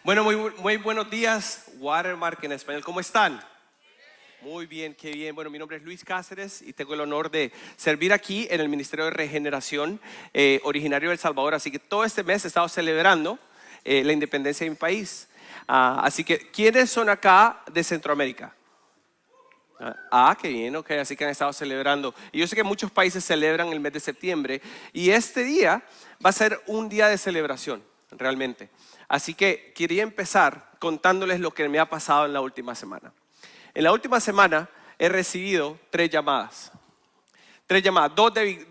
Bueno, muy buenos días, Watermark en español. ¿Cómo están? Muy bien, qué bien. Bueno, mi nombre es Luis Cáceres y tengo el honor de servir aquí en el Ministerio de Regeneración, originario de El Salvador. Así que todo este mes he estado celebrando la independencia de mi país. Así que, ¿quiénes son acá de Centroamérica? Qué bien, ok, así que han estado celebrando. Y yo sé que muchos países celebran el mes de septiembre y este día va a ser un día de celebración, realmente. Así que quería empezar contándoles lo que me ha pasado en la última semana. En la última semana he recibido 3 llamadas. 3 llamadas,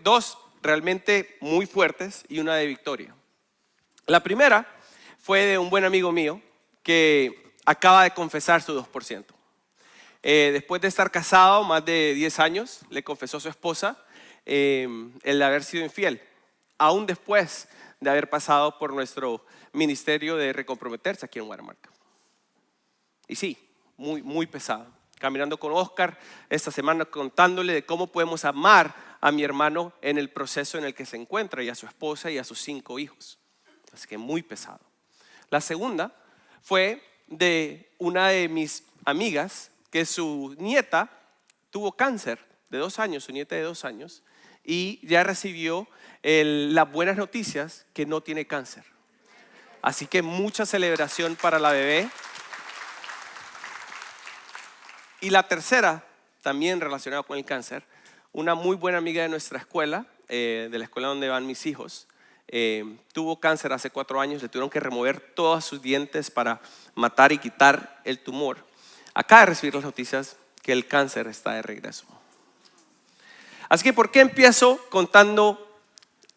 dos realmente muy fuertes y una de Victoria. La primera fue de un buen amigo mío que acaba de confesar su 2%. Después de estar casado más de 10 años, le confesó a su esposa el haber sido infiel, aún después de haber pasado por nuestro ministerio de recomprometerse aquí en Watermark. Y sí, muy pesado. Caminando con Oscar esta semana contándole de cómo podemos amar a mi hermano en el proceso en el que se encuentra y a su esposa y a sus 5 hijos. Así que muy pesado. La segunda fue de una de mis amigas que su nieta tuvo cáncer de 2 años, su nieta de 2 años, y ya recibió las buenas noticias que no tiene cáncer. Así que mucha celebración para la bebé. Y la tercera, también relacionada con el cáncer, una muy buena amiga de nuestra escuela, de la escuela donde van mis hijos, tuvo cáncer hace 4 años, le tuvieron que remover todos sus dientes para matar y quitar el tumor. Acaba de recibir las noticias que el cáncer está de regreso. Así que, ¿por qué empiezo contando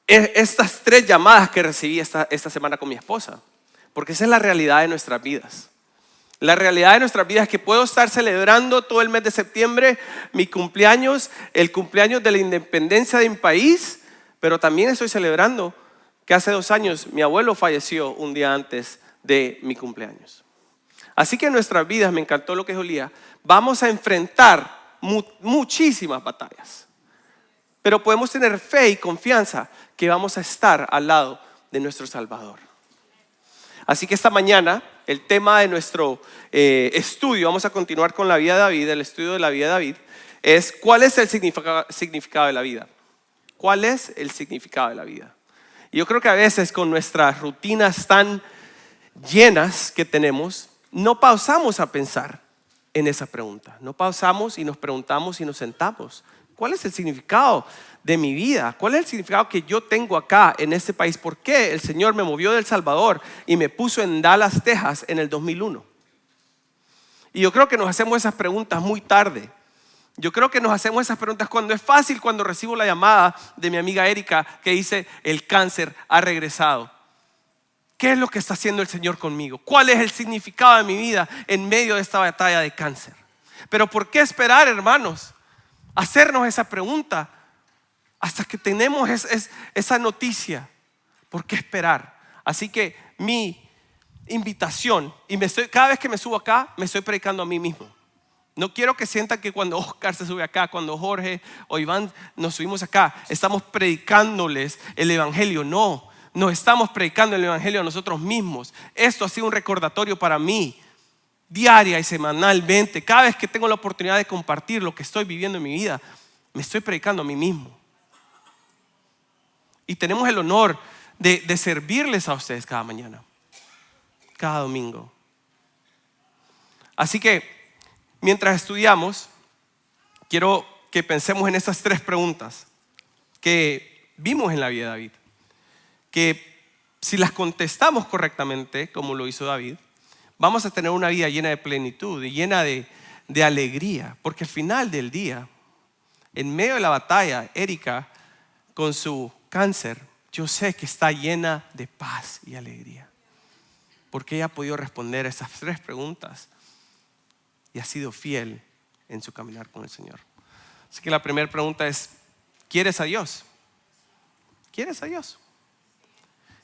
estas 3 llamadas que recibí esta semana con mi esposa? Porque esa es la realidad de nuestras vidas. La realidad de nuestras vidas es que puedo estar celebrando todo el mes de septiembre mi cumpleaños, el cumpleaños de la independencia de mi país, pero también estoy celebrando que hace 2 años mi abuelo falleció un día antes de mi cumpleaños. Así que en nuestras vidas, me encantó lo que dijo Lía, vamos a enfrentar muchísimas batallas. Pero podemos tener fe y confianza que vamos a estar al lado de nuestro Salvador. Así que esta mañana, el tema de nuestro estudio, vamos a continuar con la vida de David, el estudio de la vida de David, es ¿cuál es el significado de la vida? ¿Cuál es el significado de la vida? Y yo creo que a veces con nuestras rutinas tan llenas que tenemos, no pausamos a pensar en esa pregunta. No pausamos y nos preguntamos y nos sentamos. ¿Cuál es el significado de mi vida? ¿Cuál es el significado que yo tengo acá en este país? ¿Por qué el Señor me movió de El Salvador y me puso en Dallas, Texas en el 2001? Y yo creo que nos hacemos esas preguntas muy tarde. Yo creo que nos hacemos esas preguntas cuando es fácil, cuando recibo la llamada de mi amiga Erika que dice: el cáncer ha regresado. ¿Qué es lo que está haciendo el Señor conmigo? ¿Cuál es el significado de mi vida en medio de esta batalla de cáncer? Pero ¿por qué esperar, hermanos? Hacernos esa pregunta hasta que tenemos esa noticia. ¿Por qué esperar? Así que mi invitación, cada vez que me subo acá, me estoy predicando a mí mismo. No quiero que sientan que cuando Oscar se sube acá, cuando Jorge o Iván nos subimos acá, estamos predicándoles el evangelio. No, nos estamos predicando el evangelio a nosotros mismos. Esto ha sido un recordatorio para mí, diaria y semanalmente. Cada vez que tengo la oportunidad de compartir lo que estoy viviendo en mi vida, me estoy predicando a mí mismo. Y tenemos el honor de servirles a ustedes cada mañana, cada domingo. Así que mientras estudiamos, quiero que pensemos en estas 3 preguntas que vimos en la vida de David, que si las contestamos correctamente, como lo hizo David, vamos a tener una vida llena de plenitud y llena de alegría. Porque al final del día, en medio de la batalla, Erika, con su cáncer, yo sé que está llena de paz y alegría. Porque ella ha podido responder a esas 3 preguntas y ha sido fiel en su caminar con el Señor. Así que la primera pregunta es: ¿quieres a Dios? ¿Quieres a Dios?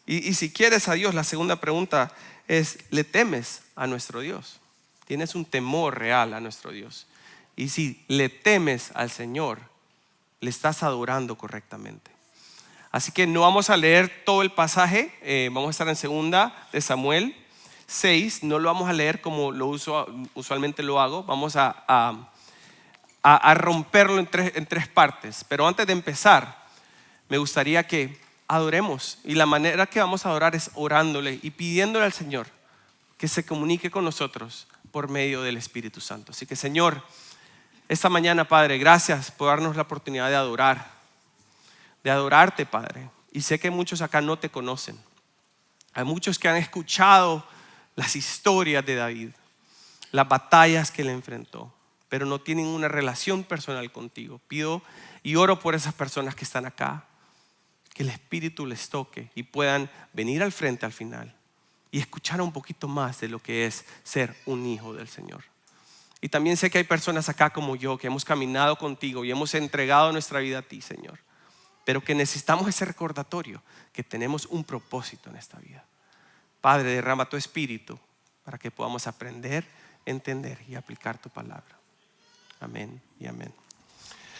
Y si quieres a Dios, la segunda pregunta es: ¿le temes a nuestro Dios? ¿Tienes un temor real a nuestro Dios? Y si le temes al Señor, le estás adorando correctamente. Así que no vamos a leer todo el pasaje, vamos a estar en 2 de Samuel. 6, no lo vamos a leer como usualmente lo hago, vamos a romperlo en tres partes. Pero antes de empezar, me gustaría que adoremos. Y la manera que vamos a adorar es orándole y pidiéndole al Señor que se comunique con nosotros por medio del Espíritu Santo. Así que, Señor, esta mañana, Padre, gracias por darnos la oportunidad de adorarte, Padre. Y sé que muchos acá no te conocen. Hay muchos que han escuchado las historias de David, las batallas que él enfrentó, pero no tienen una relación personal contigo. Pido y oro por esas personas que están acá, que el Espíritu les toque y puedan venir al frente al final y escuchar un poquito más de lo que es ser un hijo del Señor. Y también sé que hay personas acá como yo que hemos caminado contigo y hemos entregado nuestra vida a ti, Señor, pero que necesitamos ese recordatorio que tenemos un propósito en esta vida. Padre, derrama tu Espíritu para que podamos aprender, entender y aplicar tu palabra. Amén y amén.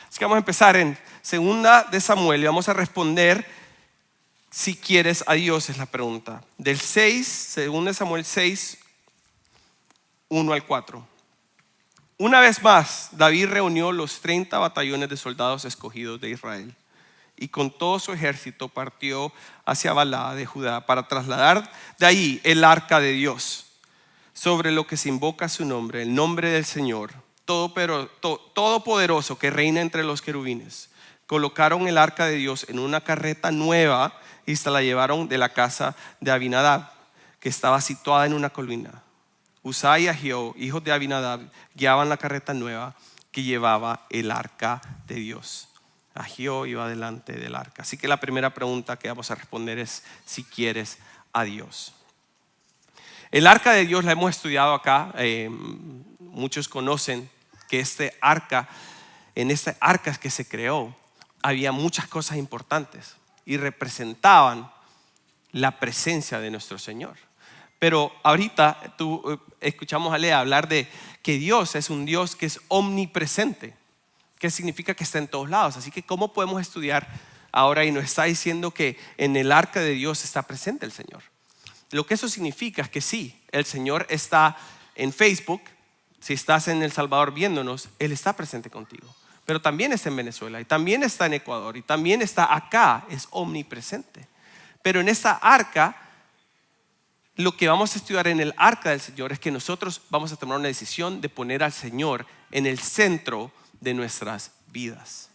Así que vamos a empezar en 2 de Samuel y vamos a responder si quieres a Dios, es la pregunta. Del 6, 2 de Samuel 6, 1 al 4. Una vez más, David reunió los 30 batallones de soldados escogidos de Israel y con todo su ejército partió hacia Balá de Judá para trasladar de ahí el arca de Dios, sobre lo que se invoca su nombre, el nombre del Señor todopoderoso que reina entre los querubines. Colocaron el arca de Dios en una carreta nueva y se la llevaron de la casa de Abinadab, que estaba situada en una colina. Uzá y Ahio, hijos de Abinadab, guiaban la carreta nueva que llevaba el arca de Dios. Ahio iba delante del arca. Así que la primera pregunta que vamos a responder es si quieres a Dios. El arca de Dios la hemos estudiado acá. Muchos conocen que en este arca que se creó, había muchas cosas importantes y representaban la presencia de nuestro Señor. Pero ahorita escuchamos a Lea hablar de que Dios es un Dios que es omnipresente, que significa que está en todos lados. Así que ¿cómo podemos estudiar ahora y nos está diciendo que en el arca de Dios está presente el Señor? Lo que eso significa es que sí, el Señor está en Facebook. Si estás en El Salvador viéndonos, Él está presente contigo. Pero también está en Venezuela y también está en Ecuador y también está acá, es omnipresente. Pero en esta arca, lo que vamos a estudiar en el arca del Señor es que nosotros vamos a tomar una decisión de poner al Señor en el centro de nuestras vidas.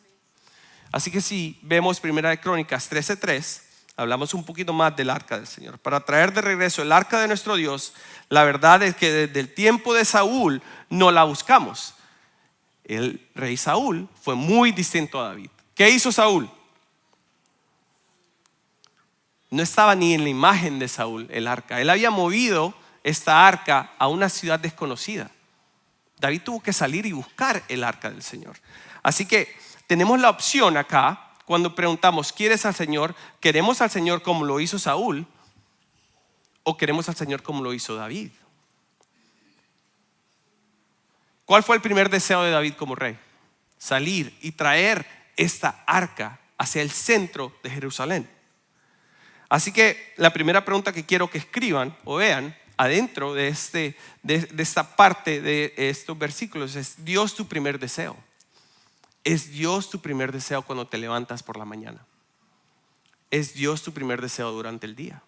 Así que si vemos 1 de Crónicas 13:3, hablamos un poquito más del arca del Señor. Para traer de regreso el arca de nuestro Dios, la verdad es que desde el tiempo de Saúl no la buscamos. El rey Saúl fue muy distinto a David. ¿Qué hizo Saúl? No estaba ni en la imagen de Saúl el arca. Él había movido esta arca a una ciudad desconocida. David tuvo que salir y buscar el arca del Señor. Así que tenemos la opción acá. Cuando preguntamos, ¿quieres al Señor? ¿Queremos al Señor como lo hizo Saúl? ¿O queremos al Señor como lo hizo David? ¿Cuál fue el primer deseo de David como rey? Salir y traer esta arca hacia el centro de Jerusalén. Así que la primera pregunta que quiero que escriban o vean adentro de esta parte de estos versículos es: ¿Dios tu primer deseo? ¿Es Dios tu primer deseo cuando te levantas por la mañana? ¿Es Dios tu primer deseo durante el día?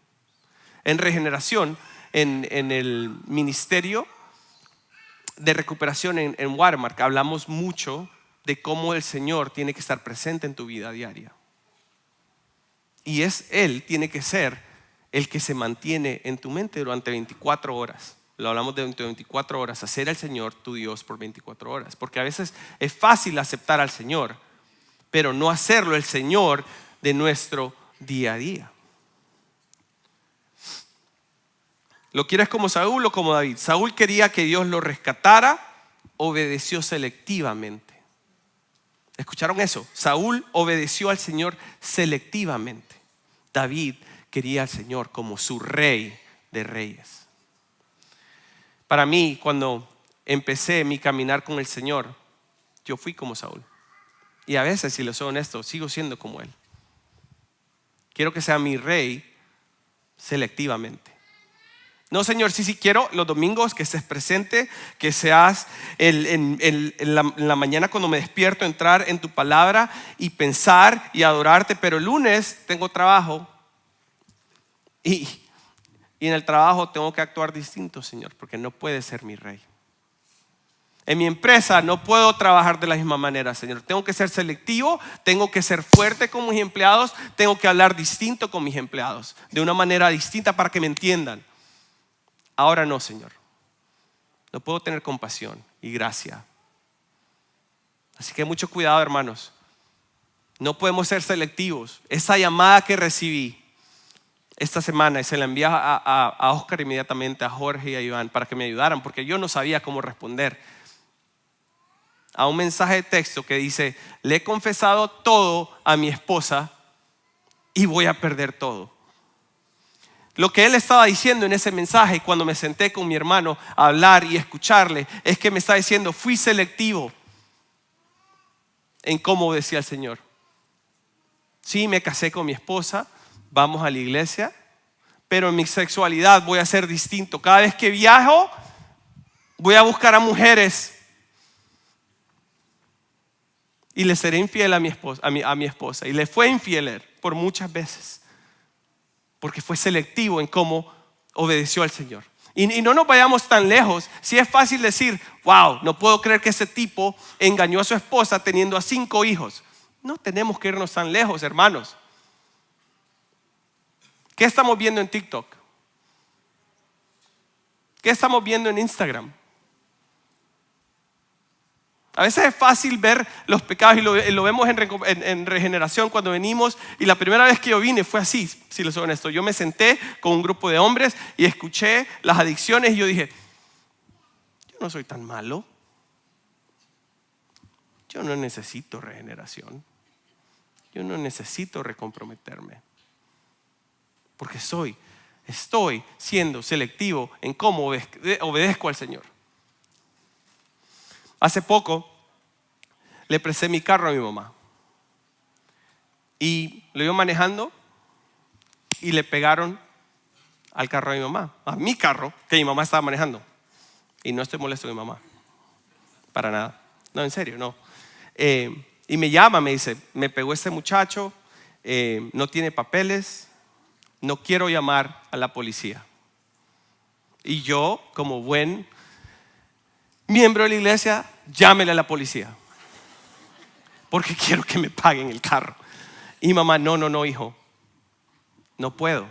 En Regeneración, en el ministerio de recuperación en Watermark, hablamos mucho de cómo el Señor tiene que estar presente en tu vida diaria. Y Él tiene que ser el que se mantiene en tu mente durante 24 horas. Lo hablamos de 24 horas, hacer al Señor tu Dios por 24 horas. Porque a veces es fácil aceptar al Señor, pero no hacerlo el Señor de nuestro día a día. ¿Lo quieres como Saúl o como David? Saúl quería que Dios lo rescatara, obedeció selectivamente. ¿Escucharon eso? Saúl obedeció al Señor selectivamente. David quería al Señor como su rey de reyes. Para mí, cuando empecé mi caminar con el Señor, yo fui como Saúl. Y a veces, si les soy honesto, sigo siendo como él. Quiero que sea mi rey selectivamente. No, Señor, sí quiero los domingos que estés presente, que seas en la mañana cuando me despierto, entrar en tu palabra y pensar y adorarte. Pero el lunes tengo trabajo y en el trabajo tengo que actuar distinto, Señor, porque no puedes ser mi rey. En mi empresa no puedo trabajar de la misma manera, Señor. Tengo que ser selectivo, tengo que ser fuerte con mis empleados, tengo que hablar distinto con mis empleados, de una manera distinta para que me entiendan. Ahora no, Señor. No puedo tener compasión y gracia. Así que mucho cuidado, hermanos. No podemos ser selectivos. Esa llamada que recibí esta semana y se la envié a Oscar inmediatamente, a Jorge y a Iván para que me ayudaran, porque yo no sabía cómo responder a un mensaje de texto que dice: le he confesado todo a mi esposa y voy a perder todo. Lo que él estaba diciendo en ese mensaje, cuando me senté con mi hermano a hablar y escucharle, es que me está diciendo: fui selectivo en cómo obedecía al Señor. Sí, me casé con mi esposa, vamos a la iglesia, pero en mi sexualidad voy a ser distinto. Cada vez que viajo, voy a buscar a mujeres y le seré infiel a mi esposa. Y le fue infiel por muchas veces, porque fue selectivo en cómo obedeció al Señor. Y no nos vayamos tan lejos. Si es fácil decir: wow, no puedo creer que ese tipo engañó a su esposa teniendo a 5 hijos. No tenemos que irnos tan lejos, hermanos. ¿Qué estamos viendo en TikTok? ¿Qué estamos viendo en Instagram? A veces es fácil ver los pecados y lo vemos en regeneración cuando venimos. Y la primera vez que yo vine fue así, si les soy honesto. Yo me senté con un grupo de hombres y escuché las adicciones y yo dije: yo no soy tan malo. Yo no necesito regeneración. Yo no necesito recomprometerme. Porque estoy siendo selectivo en cómo obedezco al Señor. Hace poco le presté mi carro a mi mamá y lo iba manejando y le pegaron al carro de mi mamá, a mi carro que mi mamá estaba manejando. Y no estoy molesto con mi mamá, para nada. No, en serio, no. Y me llama, me dice: me pegó este muchacho, no tiene papeles, no quiero llamar a la policía. Y yo, como buen miembro de la iglesia, llámele a la policía, porque quiero que me paguen el carro. Y mamá: no, hijo, no puedo,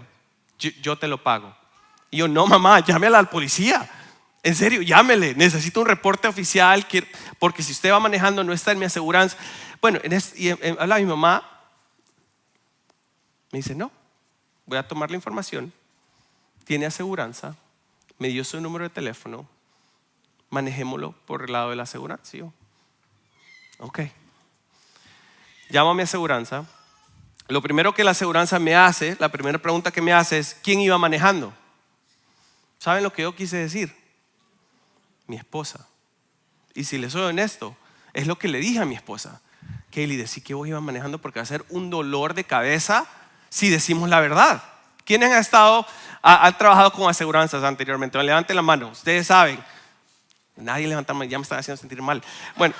yo te lo pago. Y yo: no, mamá, llámela a la policía. En serio, llámele, necesito un reporte oficial, porque si usted va manejando no está en mi aseguranza. Bueno, habla mi mamá, me dice: no, voy a tomar la información, tiene aseguranza, me dio su número de teléfono, manejémoslo por el lado de la aseguranza. ¿Sí? Ok. Llamo a mi aseguranza. Lo primero que la aseguranza me hace, la primera pregunta que me hace es: ¿quién iba manejando? ¿Saben lo que yo quise decir? Mi esposa. Y si les soy honesto, es lo que le dije a mi esposa: Kaylee, decí que vos ibas manejando porque va a ser un dolor de cabeza si decimos la verdad. ¿Quiénes han trabajado con aseguranzas anteriormente? Levanten la mano, ustedes saben. Nadie levanta la mano, ya me estaba haciendo sentir mal. Bueno,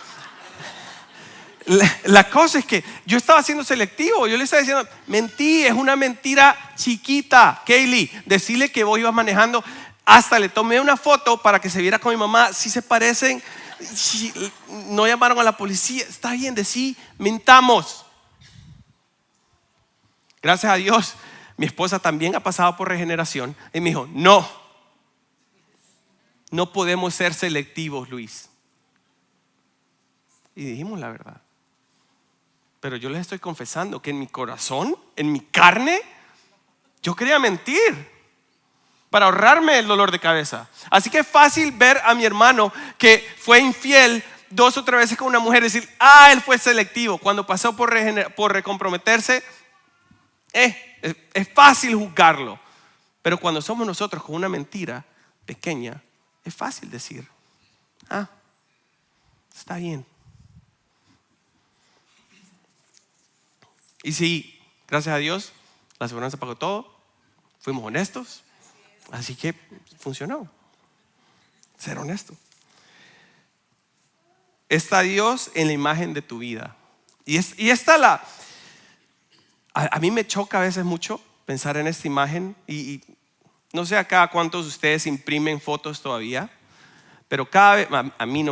la cosa es que yo estaba siendo selectivo. Yo le estaba diciendo: mentí, es una mentira chiquita, Kaylee, decirle que vos ibas manejando. Hasta le tomé una foto para que se viera con mi mamá. Si se parecen, si no llamaron a la policía, está bien, decí, mintamos. Gracias a Dios, mi esposa también ha pasado por regeneración y me dijo: no podemos ser selectivos, Luis. Y dijimos la verdad. Pero yo les estoy confesando que en mi corazón, en mi carne, yo quería mentir para ahorrarme el dolor de cabeza. Así que es fácil ver a mi hermano que fue infiel 2 o 3 veces con una mujer y decir: él fue selectivo. Cuando pasó por recomprometerse, es fácil juzgarlo. Pero cuando somos nosotros con una mentira pequeña, es fácil decir: está bien. Y sí, gracias a Dios, la aseguranza pagó todo. Fuimos honestos. Así que funcionó. Ser honesto. Está Dios en la imagen de tu vida. Y esta a mí me choca a veces mucho pensar en esta imagen. Y no sé acá cuántos de ustedes imprimen fotos todavía. Pero cada vez, a mí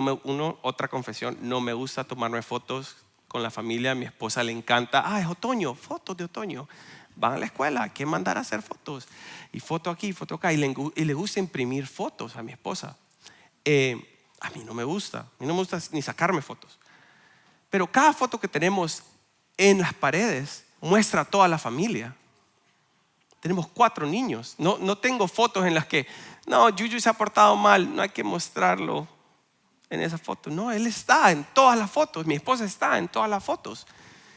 otra confesión, no me gusta tomarme fotos con la familia. A mi esposa le encanta, es otoño, fotos de otoño. Van a la escuela, hay que mandar a hacer fotos. Y foto aquí, foto acá. Y le gusta imprimir fotos a mi esposa. A mí no me gusta ni sacarme fotos. Pero cada foto que tenemos en las paredes muestra a toda la familia. Tenemos 4 niños. No tengo fotos en las que, Yuyu se ha portado mal, no hay que mostrarlo en esa foto. No, él está en todas las fotos. Mi esposa está en todas las fotos.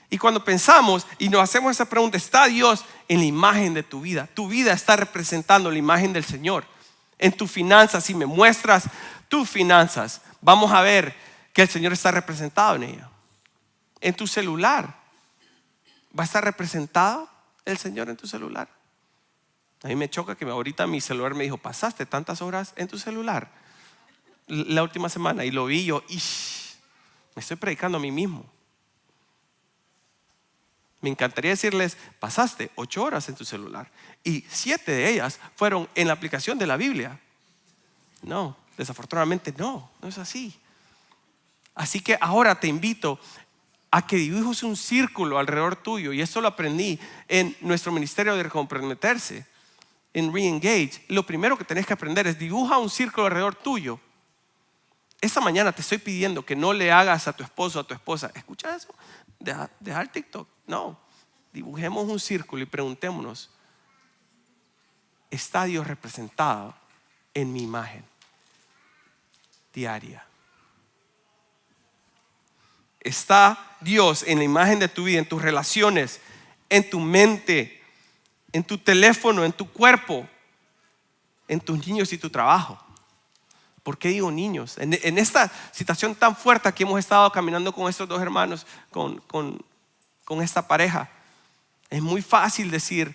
Y cuando pensamos y nos hacemos esa pregunta, ¿está Dios en la imagen de tu vida? Tu vida está representando la imagen del Señor. En tus finanzas, si me muestras tus finanzas, vamos a ver que el Señor está representado en ella. En tu celular, ¿va a estar representado el Señor en tu celular? A mí me choca que ahorita mi celular me dijo, pasaste tantas horas en tu celular la última semana, y lo vi yo, me estoy predicando a mí mismo. Me encantaría decirles, pasaste 8 horas en tu celular y 7 de ellas fueron en la aplicación de la Biblia. No, desafortunadamente no es así. Así que ahora te invito a que dibujes un círculo alrededor tuyo, y esto lo aprendí en nuestro ministerio de comprometerse, en Reengage. Lo primero que tenés que aprender es dibuja un círculo alrededor tuyo. Esta mañana te estoy pidiendo que no le hagas a tu esposo o a tu esposa, ¿escucha eso? Dejar TikTok. No, dibujemos un círculo y preguntémonos, ¿está Dios representado en mi imagen diaria? ¿Está Dios en la imagen de tu vida, en tus relaciones, en tu mente, en tu teléfono, en tu cuerpo, en tus niños y tu trabajo? ¿Por qué digo niños? En esta situación tan fuerte que hemos estado caminando con estos 2 hermanos, con esta pareja, es muy fácil decir,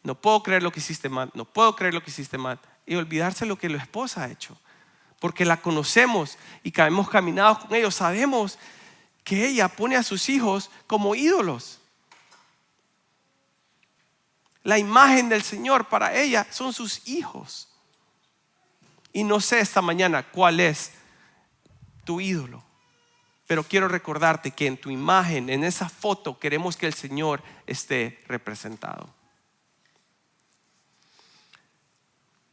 no puedo creer lo que hiciste mal, no puedo creer lo que hiciste mal, y olvidarse lo que la esposa ha hecho, porque la conocemos y que hemos caminado con ellos. Sabemos que ella pone a sus hijos como ídolos. La imagen del Señor para ella son sus hijos. Y no sé esta mañana cuál es tu ídolo, pero quiero recordarte que en tu imagen, en esa foto, queremos que el Señor esté representado.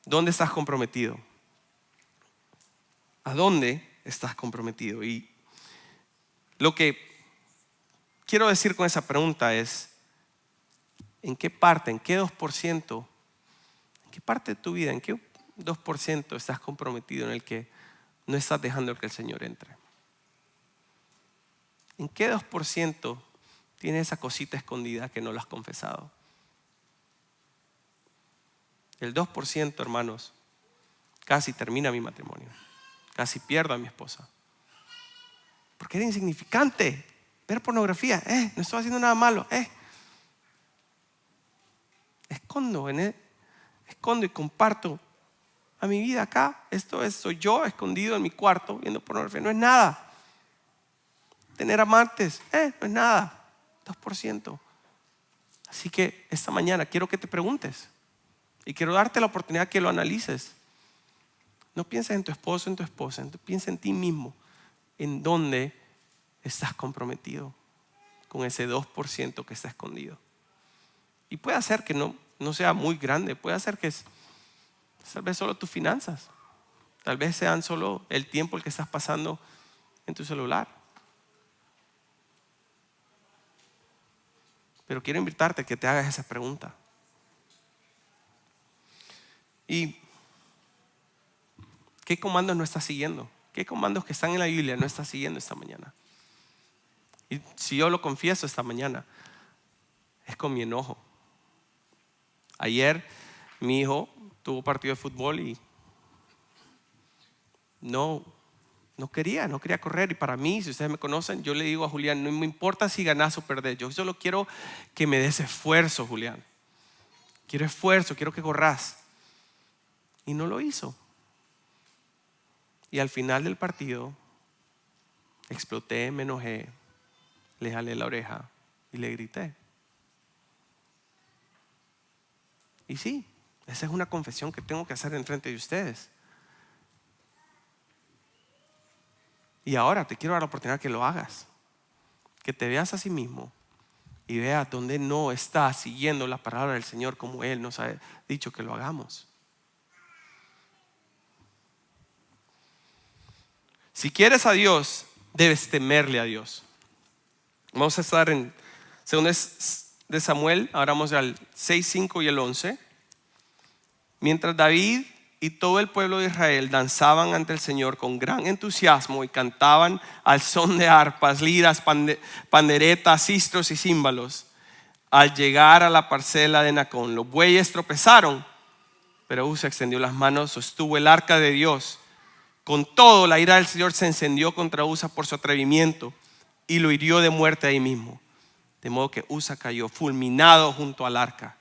¿Dónde estás comprometido? ¿A dónde estás comprometido? Y lo que quiero decir con esa pregunta es, ¿en qué parte, en qué 2%, en qué parte de tu vida, en qué 2% estás comprometido en el que no estás dejando que el Señor entre? ¿En qué 2% tienes esa cosita escondida que no lo has confesado? El 2%, hermanos, casi termina mi matrimonio, casi pierdo a mi esposa, porque era insignificante. Ver pornografía, no estoy haciendo nada malo, escondo y comparto a mi vida acá. Soy yo escondido en mi cuarto viendo pornografía. No es nada. Tener amantes, no es nada. 2%. Así que esta mañana quiero que te preguntes, y quiero darte la oportunidad que lo analices. No pienses en tu esposo, en tu esposa, piensa en ti mismo. ¿En dónde estás comprometido con ese 2% que está escondido? Y puede ser que no sea muy grande, puede ser que tal vez solo tus finanzas, tal vez sean solo el tiempo el que estás pasando en tu celular. Pero quiero invitarte a que te hagas esa pregunta. ¿Y qué comandos no estás siguiendo? ¿Qué comandos que están en la Biblia no estás siguiendo esta mañana? Y si yo lo confieso esta mañana, es con mi enojo. Ayer mi hijo tuvo partido de fútbol y no quería correr. Y para mí, si ustedes me conocen, yo le digo a Julián, no me importa si ganas o perdés, yo solo quiero que me des esfuerzo, Julián. Quiero esfuerzo, quiero que corras. Y no lo hizo. Y al final del partido exploté, me enojé, le jalé la oreja y le grité. Y sí, esa es una confesión que tengo que hacer enfrente de ustedes. Y ahora te quiero dar la oportunidad que lo hagas, que te veas a sí mismo y veas dónde no estás siguiendo la palabra del Señor como Él nos ha dicho que lo hagamos. Si quieres a Dios, debes temerle a Dios. Vamos a estar en 2 de Samuel, ahora vamos al 6, 5 y el 11. Mientras David y todo el pueblo de Israel danzaban ante el Señor con gran entusiasmo y cantaban al son de arpas, liras, panderetas, sistros y címbalos, al llegar a la parcela de Nacón, los bueyes tropezaron, pero Usa extendió las manos, sostuvo el arca de Dios. Con todo, la ira del Señor se encendió contra Usa por su atrevimiento y lo hirió de muerte ahí mismo. De modo que Usa cayó fulminado junto al arca.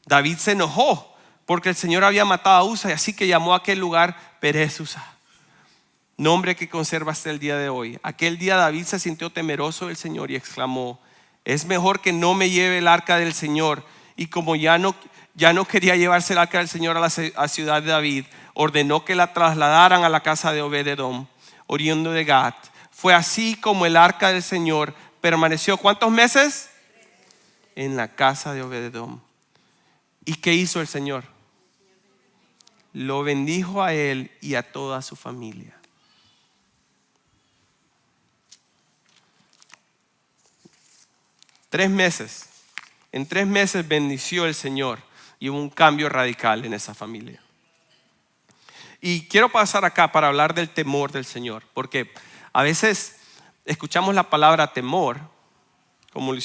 David se enojó porque el Señor había matado a Usa, y así que llamó a aquel lugar Perez Usa, nombre que conserva hasta el día de hoy. Aquel día David se sintió temeroso del Señor y exclamó: es mejor que no me lleve el arca del Señor. Y como ya no quería llevarse el arca del Señor a la ciudad de David, ordenó que la trasladaran a la casa de Obed-edom, oriundo de Gat. Fue así como el arca del Señor permaneció, ¿cuántos meses? En la casa de Obed-edom. ¿Y qué hizo el Señor? Lo bendijo a él y a toda su familia. En 3 meses bendició el Señor y hubo un cambio radical en esa familia. Y quiero pasar acá para hablar del temor del Señor, porque a veces escuchamos la palabra temor, como lo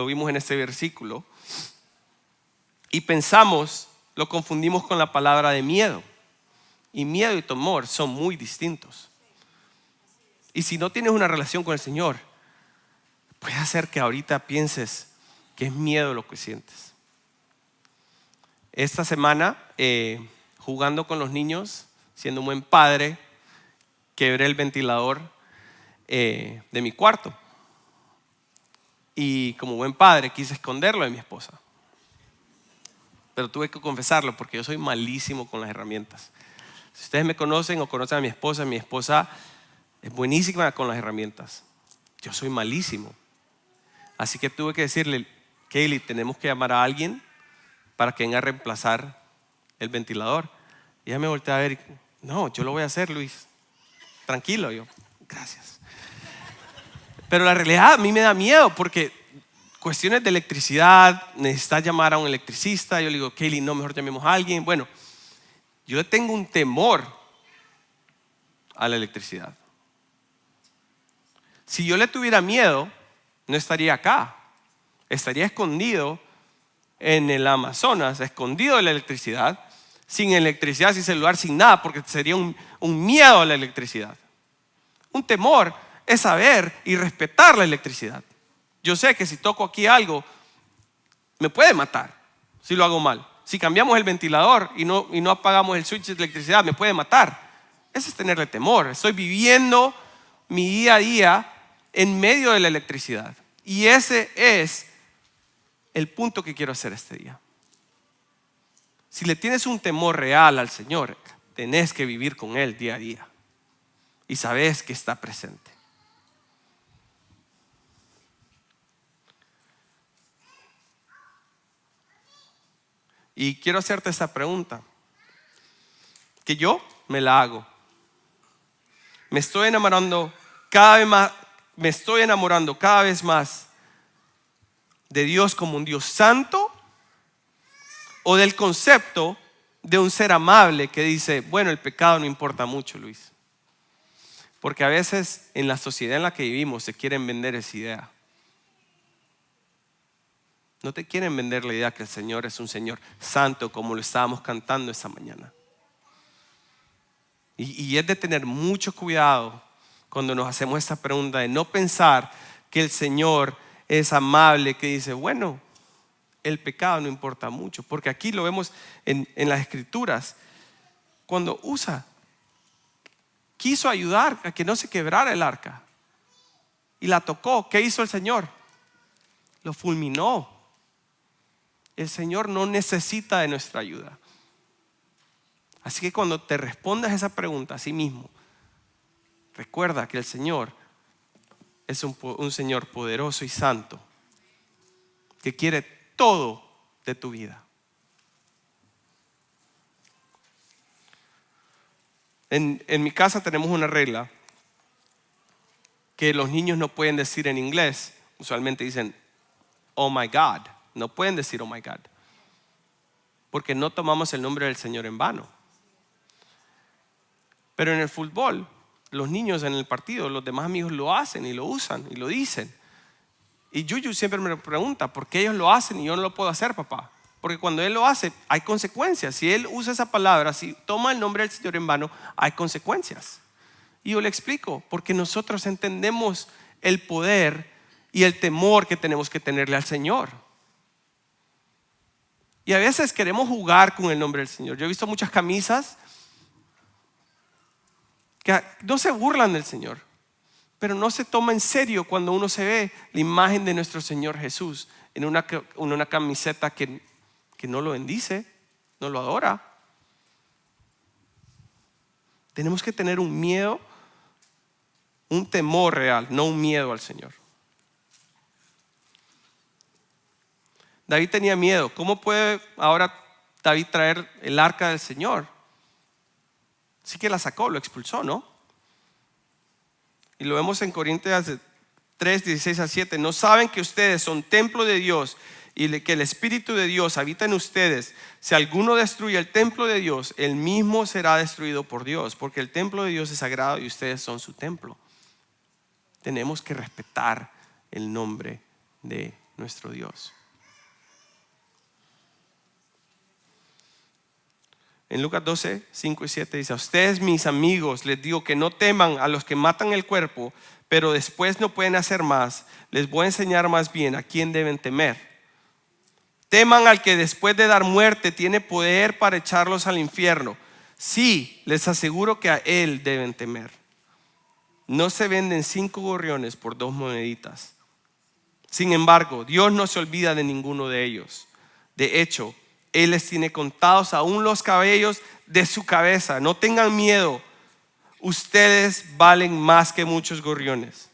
vimos en este versículo, y lo confundimos con la palabra de miedo. Y miedo y temor son muy distintos. Y si no tienes una relación con el Señor, puede hacer que ahorita pienses que es miedo lo que sientes. Esta semana, jugando con los niños, siendo un buen padre, quebré el ventilador de mi cuarto. Y como buen padre quise esconderlo de mi esposa. Pero tuve que confesarlo porque yo soy malísimo con las herramientas. Si ustedes me conocen o conocen a mi esposa es buenísima con las herramientas. Yo soy malísimo. Así que tuve que decirle: Kaylee, tenemos que llamar a alguien para que venga a reemplazar el ventilador. Y ella me volteó a ver y: no, yo lo voy a hacer, Luis. Tranquilo. Yo: gracias. Pero la realidad a mí me da miedo porque cuestiones de electricidad, necesitas llamar a un electricista. Yo le digo: Kaylee, no, mejor llamemos a alguien. Bueno, yo tengo un temor a la electricidad. Si yo le tuviera miedo, no estaría acá. Estaría escondido en el Amazonas, escondido de la electricidad, sin electricidad, sin celular, sin nada, porque sería un miedo a la electricidad. Un temor es saber y respetar la electricidad. Yo sé que si toco aquí algo, me puede matar si lo hago mal. Si cambiamos el ventilador y no apagamos el switch de electricidad, me puede matar. Eso es tenerle temor. Estoy viviendo mi día a día en medio de la electricidad. Y ese es el punto que quiero hacer este día. Si le tienes un temor real al Señor, tenés que vivir con Él día a día. Y sabes que está presente. Y quiero hacerte esta pregunta, que yo me la hago. Me estoy enamorando cada vez más de Dios como un Dios santo, o del concepto de un ser amable que dice: bueno, el pecado no importa mucho, Luis. Porque a veces en la sociedad en la que vivimos se quieren vender esa idea. No te quieren vender la idea que el Señor es un Señor santo, como lo estábamos cantando esta mañana. Y es de tener mucho cuidado cuando nos hacemos esta pregunta, de no pensar que el Señor es amable, que dice: bueno, el pecado no importa mucho. Porque aquí lo vemos en las Escrituras. cuando Usa quiso ayudar a que no se quebrara el arca y la tocó, ¿qué hizo el Señor? Lo fulminó. El Señor no necesita de nuestra ayuda. Así que cuando te respondas esa pregunta a sí mismo, recuerda que el Señor es un Señor poderoso y santo que quiere todo de tu vida. En mi casa tenemos una regla que los niños no pueden decir en inglés. Usualmente dicen, oh my God. No pueden decir, oh my God. Porque no tomamos el nombre del Señor en vano. Pero en el fútbol, los niños en el partido, los demás amigos lo hacen y lo usan y lo dicen. Y Yuyu siempre me pregunta, ¿por qué ellos lo hacen y yo no lo puedo hacer, papá? Porque cuando él lo hace, hay consecuencias. Si él usa esa palabra, si toma el nombre del Señor en vano, hay consecuencias. Y yo le explico, porque nosotros entendemos el poder y el temor que tenemos que tenerle al Señor. Y a veces queremos jugar con el nombre del Señor. Yo he visto muchas camisas que no se burlan del Señor, pero no se toma en serio cuando uno se ve la imagen de nuestro Señor Jesús en una camiseta que no lo bendice, no lo adora. Tenemos que tener un miedo, un temor real, no un miedo al Señor. David tenía miedo. ¿Cómo puede ahora David traer el arca del Señor? Sí que la sacó, lo expulsó, ¿no? Y lo vemos en Corintios 3, 16 a 7. ¿No saben que ustedes son templo de Dios y que el Espíritu de Dios habita en ustedes? Si alguno destruye el templo de Dios, él mismo será destruido por Dios, porque el templo de Dios es sagrado y ustedes son su templo. Tenemos que respetar el nombre de nuestro Dios. En Lucas 12, 5 y 7 dice: a ustedes, mis amigos, les digo que no teman a los que matan el cuerpo, pero después no pueden hacer más. Les voy a enseñar más bien a quién deben temer. Teman al que después de dar muerte tiene poder para echarlos al infierno. Sí, les aseguro que a él deben temer. No se venden 5 gorriones por 2 moneditas. Sin embargo, Dios no se olvida de ninguno de ellos. De hecho, Él les tiene contados aún los cabellos de su cabeza. No tengan miedo. Ustedes valen más que muchos gorriones.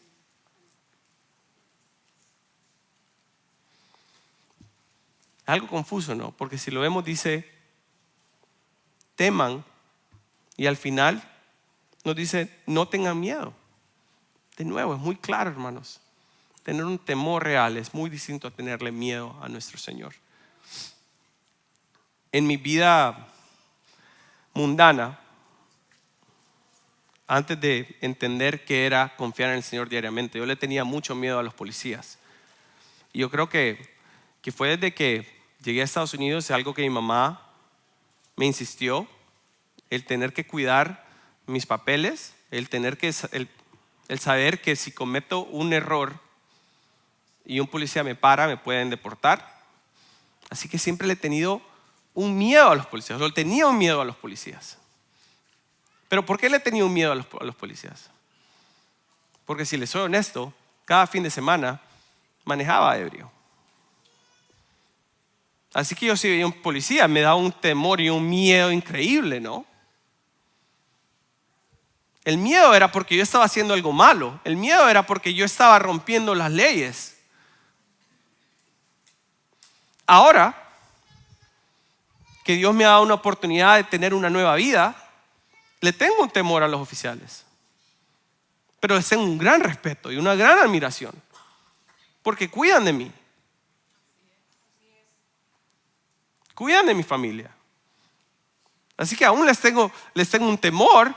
Algo confuso, ¿no? Porque si lo vemos dice, teman, y al final nos dice, no tengan miedo. De nuevo, es muy claro, hermanos. Tener un temor real es muy distinto a tenerle miedo a nuestro Señor. En mi vida mundana, antes de entender qué era confiar en el Señor diariamente, yo le tenía mucho miedo a los policías. Y yo creo que fue desde que llegué a Estados Unidos, es algo que mi mamá me insistió, el tener que cuidar mis papeles, el saber que si cometo un error y un policía me para, me pueden deportar. Así que siempre le he tenido un miedo a los policías, o tenía un miedo a los policías. ¿Pero por qué le tenía un miedo a los policías? Porque si les soy honesto, cada fin de semana manejaba ebrio. Así que yo si veía un policía me daba un temor y un miedo increíble, ¿no? El miedo era porque yo estaba haciendo algo malo. El miedo era porque yo estaba rompiendo las leyes. Ahora que Dios me ha dado una oportunidad de tener una nueva vida, le tengo un temor a los oficiales. Pero les tengo un gran respeto y una gran admiración. Porque cuidan de mí. Cuidan de mi familia. Así que aún les tengo un temor,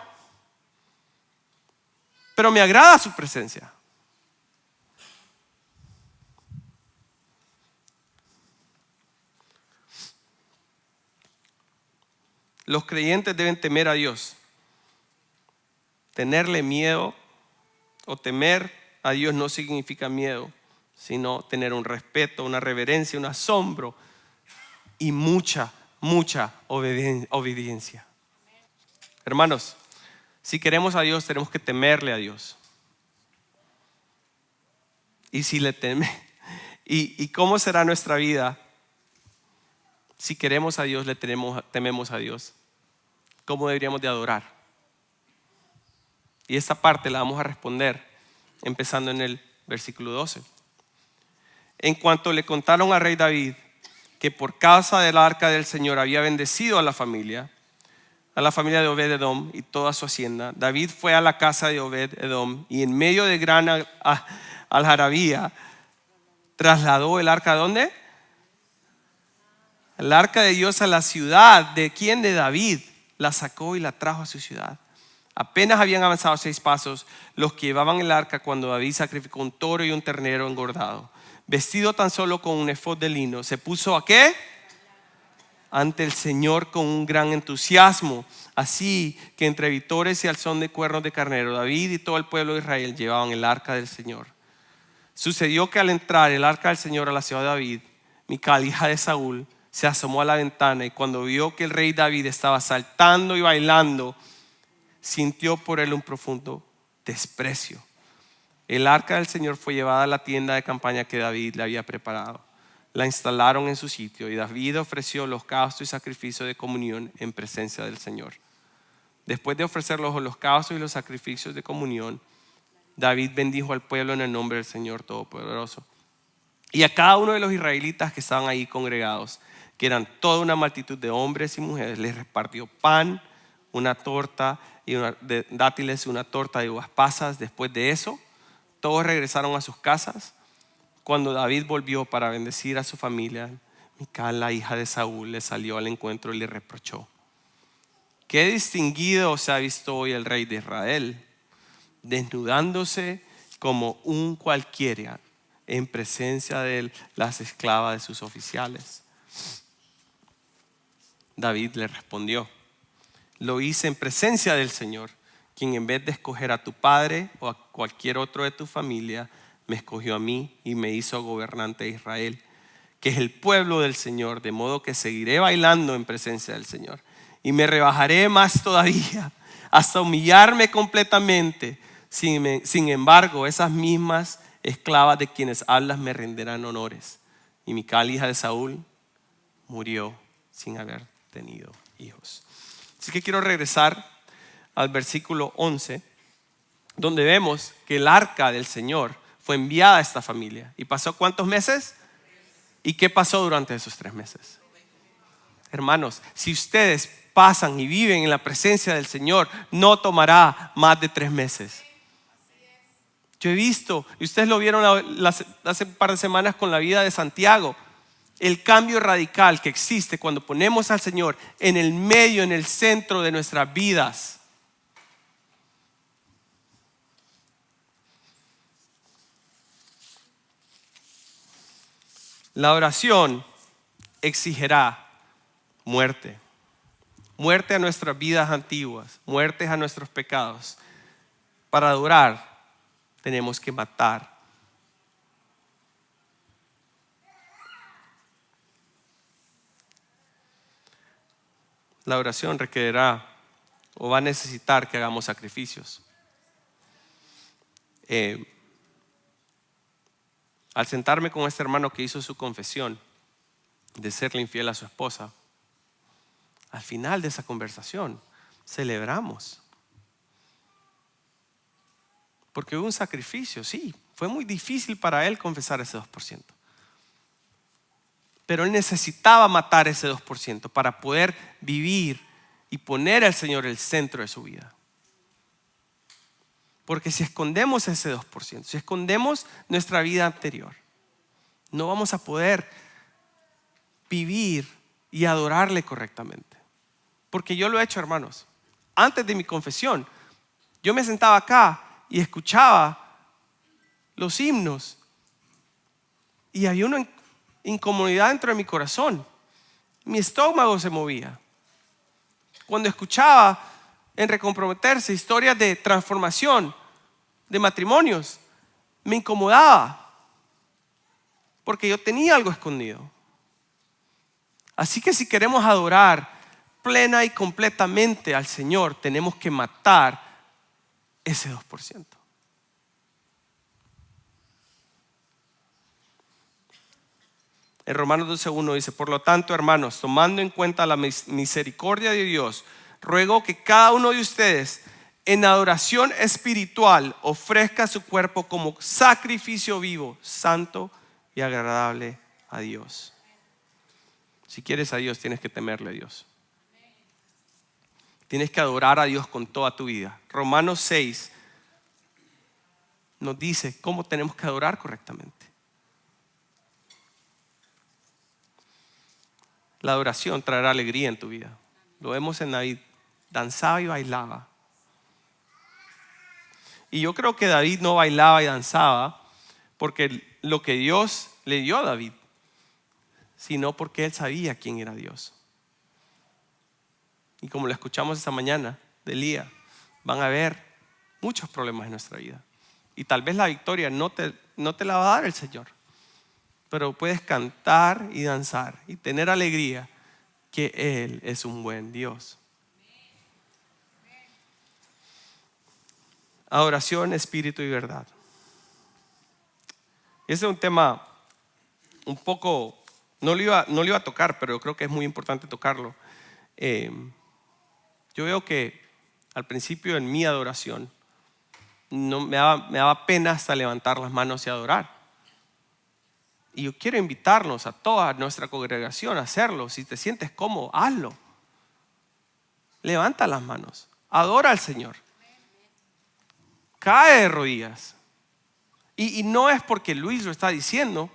pero me agrada su presencia. Los creyentes deben temer a Dios. Tenerle miedo o temer a Dios no significa miedo, sino tener un respeto, una reverencia, un asombro y mucha obediencia. Hermanos, si queremos a Dios, tenemos que temerle a Dios. Y si le teme, ¿y cómo será nuestra vida si queremos a Dios, tememos a Dios? ¿Cómo deberíamos de adorar? Y esta parte la vamos a responder empezando en el versículo 12. En cuanto le contaron al rey David que por causa del arca del Señor había bendecido a la familia de Obed-Edom y toda su hacienda, David fue a la casa de Obed-Edom y en medio de gran algarabía trasladó el arca. ¿A dónde? El arca de Dios a la ciudad. ¿De quién? De David. La sacó y la trajo a su ciudad. Apenas habían avanzado 6 pasos los que llevaban el arca cuando David sacrificó un toro y un ternero engordado. Vestido tan solo con un efod de lino, se puso ¿a qué? Ante el Señor con un gran entusiasmo. Así que entre vítores y al son de cuernos de carnero, David y todo el pueblo de Israel llevaban el arca del Señor. Sucedió que al entrar el arca del Señor a la ciudad de David, Mical, hija de Saúl, se asomó a la ventana y cuando vio que el rey David estaba saltando y bailando, sintió por él un profundo desprecio. El arca del Señor fue llevada a la tienda de campaña que David le había preparado. La instalaron en su sitio y David ofreció holocaustos y sacrificios de comunión en presencia del Señor. Después de ofrecer los holocaustos y los sacrificios de comunión, David bendijo al pueblo en el nombre del Señor Todopoderoso. Y a cada uno de los israelitas que estaban ahí congregados, que eran toda una multitud de hombres y mujeres, les repartió pan, una torta de dátiles y una torta de uvas pasas. Después de eso, todos regresaron a sus casas. Cuando David volvió para bendecir a su familia, Mical, la hija de Saúl, le salió al encuentro y le reprochó: qué distinguido se ha visto hoy el rey de Israel, desnudándose como un cualquiera en presencia de las esclavas de sus oficiales. David le respondió: lo hice en presencia del Señor, quien en vez de escoger a tu padre o a cualquier otro de tu familia, me escogió a mí y me hizo gobernante de Israel, que es el pueblo del Señor, de modo que seguiré bailando en presencia del Señor y me rebajaré más todavía hasta humillarme completamente. Sin embargo, esas mismas esclavas de quienes hablas me renderán honores. Y Mical, hija de Saúl, murió sin haber tenido hijos. Así que quiero regresar al versículo 11, donde vemos que el arca del Señor fue enviada a esta familia. ¿Y pasó cuántos meses? ¿Y qué pasó durante esos 3 meses? Hermanos, si ustedes pasan y viven en la presencia del Señor, no tomará más de 3 meses. Yo he visto, y ustedes lo vieron hace un par de semanas con la vida de Santiago, el cambio radical que existe cuando ponemos al Señor en el medio, en el centro de nuestras vidas. La oración exigirá muerte. Muerte a nuestras vidas antiguas, muertes a nuestros pecados. Para adorar tenemos que matar. La oración requerirá o va a necesitar que hagamos sacrificios. Al sentarme con este hermano que hizo su confesión de serle infiel a su esposa, al final de esa conversación celebramos. Porque hubo un sacrificio, sí, fue muy difícil para él confesar ese 2%. Pero él necesitaba matar ese 2% para poder vivir y poner al Señor el centro de su vida. Porque si escondemos ese 2%, si escondemos nuestra vida anterior, no vamos a poder vivir y adorarle correctamente. Porque yo lo he hecho, hermanos. Antes de mi confesión, yo me sentaba acá y escuchaba los himnos y había una incomodidad dentro de mi corazón. Mi estómago se movía. Cuando escuchaba en Recomprometerse historias de transformación de matrimonios, me incomodaba porque yo tenía algo escondido. Así que si queremos adorar, plena y completamente al Señor, tenemos que matar ese 2%. En Romanos 12:1 dice: por lo tanto, hermanos, tomando en cuenta la misericordia de Dios, ruego que cada uno de ustedes en adoración espiritual ofrezca su cuerpo como sacrificio vivo, santo y agradable a Dios. Si quieres a Dios, tienes que temerle a Dios. Tienes que adorar a Dios con toda tu vida. Romanos 6 nos dice cómo tenemos que adorar correctamente. La adoración traerá alegría en tu vida. Lo vemos en David, danzaba y bailaba. Y yo creo que David no bailaba y danzaba porque lo que Dios le dio a David, sino porque él sabía quién era Dios. Y como lo escuchamos esta mañana de Elías, van a haber muchos problemas en nuestra vida. Y tal vez la victoria no te la va a dar el Señor. Pero puedes cantar y danzar y tener alegría que Él es un buen Dios. Adoración, espíritu y verdad. Ese es un tema un poco, no lo iba a tocar, pero yo creo que es muy importante tocarlo. Yo veo que al principio en mi adoración me daba pena hasta levantar las manos y adorar. Y yo quiero invitarnos a toda nuestra congregación a hacerlo. Si te sientes cómodo, hazlo. Levanta las manos, adora al Señor, cae de rodillas. Y no es porque Luis lo está diciendo,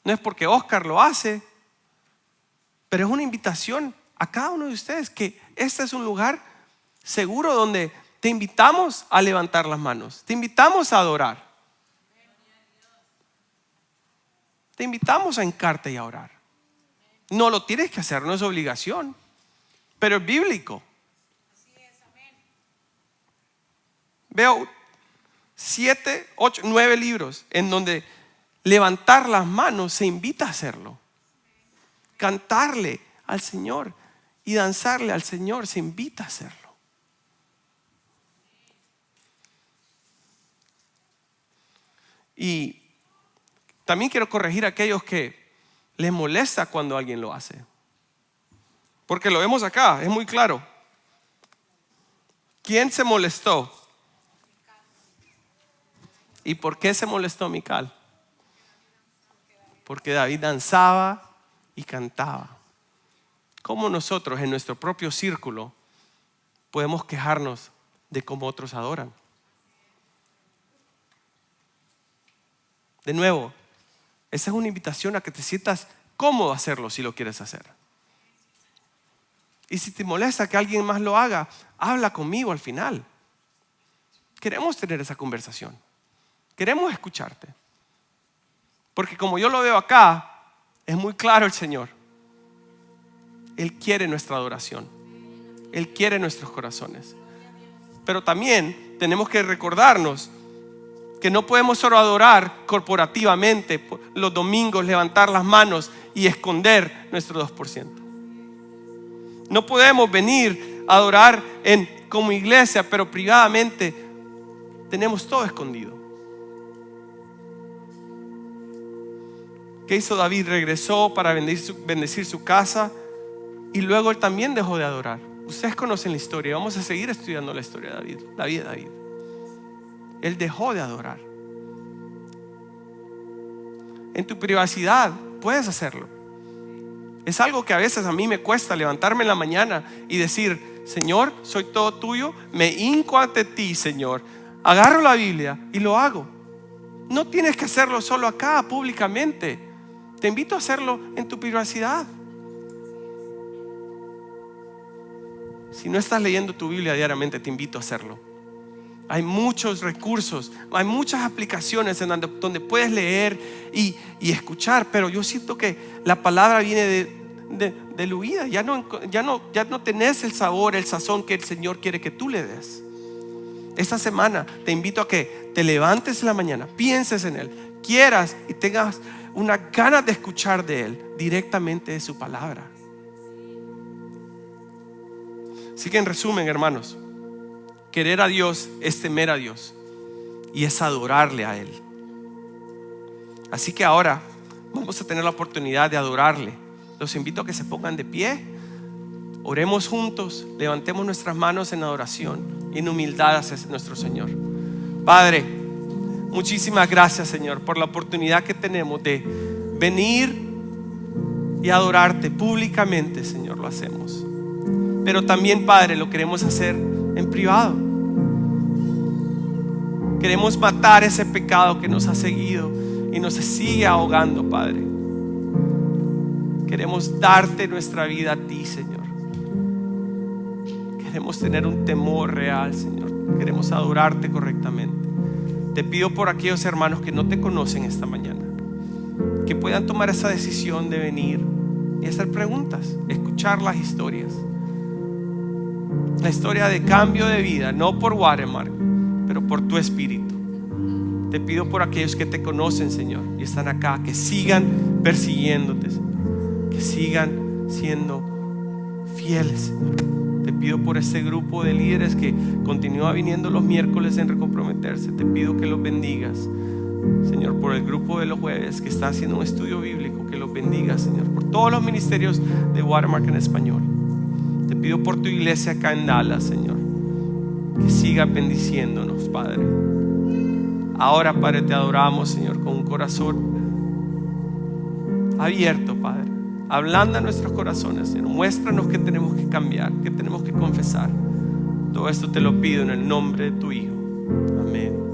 no es porque Oscar lo hace, pero es una invitación a cada uno de ustedes que este es un lugar seguro donde te invitamos a levantar las manos, te invitamos a adorar, te invitamos a hincarte y a orar. No lo tienes que hacer, no es obligación, pero es bíblico. Veo 7, 8, 9 libros en donde levantar las manos se invita a hacerlo. Cantarle al Señor y danzarle al Señor se invita a hacerlo. Y también quiero corregir a aquellos que les molesta cuando alguien lo hace. Porque lo vemos acá, es muy claro. ¿Quién se molestó? ¿Y por qué se molestó Mical? Porque David danzaba y cantaba. ¿Cómo nosotros en nuestro propio círculo podemos quejarnos de cómo otros adoran? De nuevo, esa es una invitación a que te sientas cómodo hacerlo si lo quieres hacer. Y si te molesta que alguien más lo haga, habla conmigo al final. Queremos tener esa conversación. Queremos escucharte. Porque como yo lo veo acá, es muy claro el Señor. Él quiere nuestra adoración. Él quiere nuestros corazones. Pero también tenemos que recordarnos que no podemos solo adorar corporativamente los domingos, levantar las manos y esconder nuestro 2%. No podemos venir a adorar como iglesia, pero privadamente tenemos todo escondido. ¿Qué hizo David? Regresó para bendecir su casa y luego él también dejó de adorar. Ustedes conocen la historia, vamos a seguir estudiando la historia de David, la vida de David. Él dejó de adorar. En tu privacidad puedes hacerlo. Es algo que a veces a mí me cuesta levantarme en la mañana y decir: Señor, soy todo tuyo, me hinco ante ti, Señor. Agarro la Biblia y lo hago. No tienes que hacerlo solo acá, públicamente. Te invito a hacerlo en tu privacidad. Si no estás leyendo tu Biblia diariamente, te invito a hacerlo. Hay muchos recursos, hay muchas aplicaciones en donde puedes leer y escuchar, pero yo siento que la palabra viene de huida. Ya no tenés el sabor, el sazón que el Señor quiere que tú le des. Esta semana te invito a que te levantes en la mañana, pienses en Él, quieras y tengas una ganas de escuchar de Él directamente de su palabra. Así que en resumen, hermanos, querer a Dios es temer a Dios y es adorarle a Él. Así que ahora vamos a tener la oportunidad de adorarle. Los invito a que se pongan de pie, oremos juntos, levantemos nuestras manos en adoración y en humildad hacia nuestro Señor. Padre, muchísimas gracias, Señor, por la oportunidad que tenemos de venir y adorarte públicamente. Señor, lo hacemos, pero también, Padre, lo queremos hacer en privado. Queremos matar ese pecado que nos ha seguido y nos sigue ahogando, Padre. Queremos darte nuestra vida a ti, Señor. Queremos tener un temor real, Señor. Queremos adorarte correctamente. Te pido por aquellos hermanos que no te conocen esta mañana, que puedan tomar esa decisión de venir y hacer preguntas, escuchar las historias. La historia de cambio de vida, no por Watermark, pero por tu Espíritu. Te pido por aquellos que te conocen, Señor, y están acá, que sigan persiguiéndote, Señor, que sigan siendo fieles, Señor. Te pido por este grupo de líderes que continúa viniendo los miércoles en recomprometerse. Te pido que los bendigas, Señor, por el grupo de los jueves que está haciendo un estudio bíblico, que los bendigas, Señor, por todos los ministerios de Watermark en español. Te pido por tu iglesia acá en Dallas, Señor, que siga bendiciéndonos, Padre. Ahora, Padre, te adoramos, Señor, con un corazón abierto, Padre. Ablanda nuestros corazones, Señor. Muéstranos que tenemos que cambiar, que tenemos que confesar. Todo esto te lo pido en el nombre de tu Hijo. Amén.